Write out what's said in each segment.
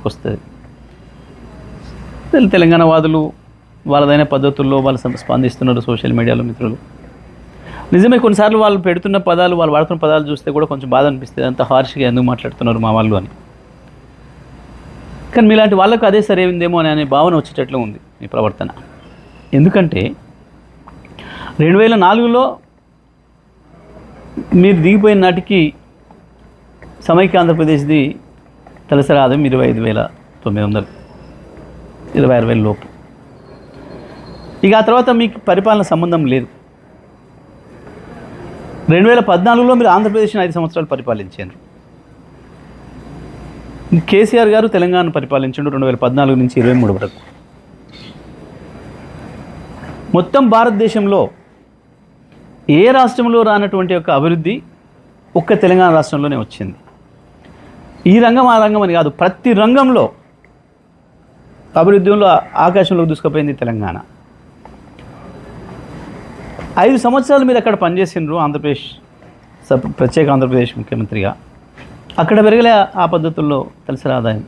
తీసుకొస్తుంది. తెలంగాణ వాదులు వాళ్ళదైన పద్ధతుల్లో వాళ్ళు స్పందిస్తున్నారు సోషల్ మీడియాలో మిత్రులు. నిజమే, కొన్నిసార్లు వాళ్ళు పెడుతున్న పదాలు, వాళ్ళు వాడుతున్న పదాలు చూస్తే కూడా కొంచెం బాధ అనిపిస్తుంది. అంత హార్ష్గా ఎందుకు మాట్లాడుతున్నారు మా వాళ్ళు అని. కానీ మీలాంటి వాళ్ళకు అదే సరైందేమో అనే భావన వచ్చేటట్లు ఉంది మీ ప్రవర్తన. ఎందుకంటే 2004లో మీరు దిగిపోయిన నాటికి సమైక్య ఆంధ్రప్రదేశ్ది తలసరి ఆదాయం 25,900, 26,000 లోపు. ఇక ఆ తర్వాత మీకు పరిపాలన సంబంధం లేదు. 2014లో మీరు ఆంధ్రప్రదేశ్ని 5 సంవత్సరాలు పరిపాలించారు. కేసీఆర్ గారు తెలంగాణ పరిపాలించాడు 2014 నుంచి 23 వరకు. మొత్తం భారతదేశంలో ఏ రాష్ట్రంలో రానటువంటి ఒక అభివృద్ధి ఒక్క తెలంగాణ రాష్ట్రంలోనే వచ్చింది. ఈ రంగం ఆ రంగం అని కాదు, ప్రతి రంగంలో అభివృద్ధిలో ఆకాశంలోకి దూసుకుపోయింది తెలంగాణ. 5 సంవత్సరాలు మీరు అక్కడ పనిచేసినారు ఆంధ్రప్రదేశ్ ప్రత్యేక ఆంధ్రప్రదేశ్ ముఖ్యమంత్రిగా. అక్కడ పెరగలే ఆ పద్ధతుల్లో తలసరి ఆదాయం.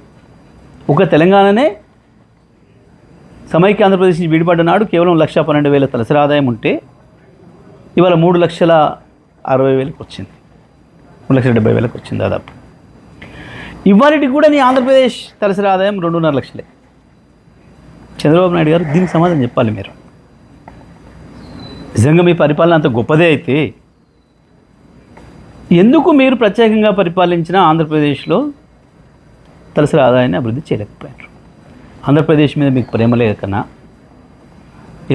ఒక తెలంగాణనే సమైక్య ఆంధ్రప్రదేశ్ నుంచి విడిపడ్డ నాడు కేవలం 1,12,000 తలసరి ఆదాయం ఉంటే ఇవాళ 3,60,000 వచ్చింది, 3,70,000 వచ్చింది దాదాపు. ఇవాళకి కూడా నీ ఆంధ్రప్రదేశ్ తలసరి ఆదాయం 2.5 లక్షలే. చంద్రబాబు నాయుడు గారు దీనికి సమాధానం చెప్పాలి మీరు. నిజంగా మీ పరిపాలన అంత గొప్పదే అయితే ఎందుకు మీరు ప్రత్యేకంగా పరిపాలించిన ఆంధ్రప్రదేశ్లో తలసరి ఆదాయాన్ని అభివృద్ధి చేయలేకపోయారు? ఆంధ్రప్రదేశ్ మీద మీకు ప్రేమ లేకనా?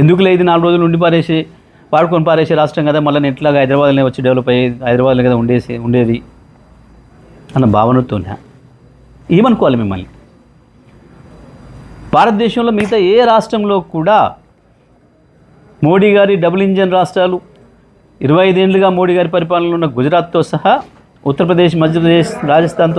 ఎందుకు లేదు 4 రోజులు ఉండి వాడుకొని పారేసే రాష్ట్రం కదా, మళ్ళీ ఎట్లాగా హైదరాబాద్లోనే వచ్చి డెవలప్ అయ్యి హైదరాబాద్లో కదా ఉండేది అన్న భావనతోనే ఏమనుకోవాలి మిమ్మల్ని? భారతదేశంలో మిగతా ఏ రాష్ట్రంలో కూడా మోడీ గారి డబుల్ ఇంజన్ రాష్ట్రాలు 25 ఏళ్ళుగా మోడీ గారి పరిపాలనలో ఉన్న గుజరాత్తో సహా ఉత్తరప్రదేశ్, మధ్యప్రదేశ్, రాజస్థాన్తో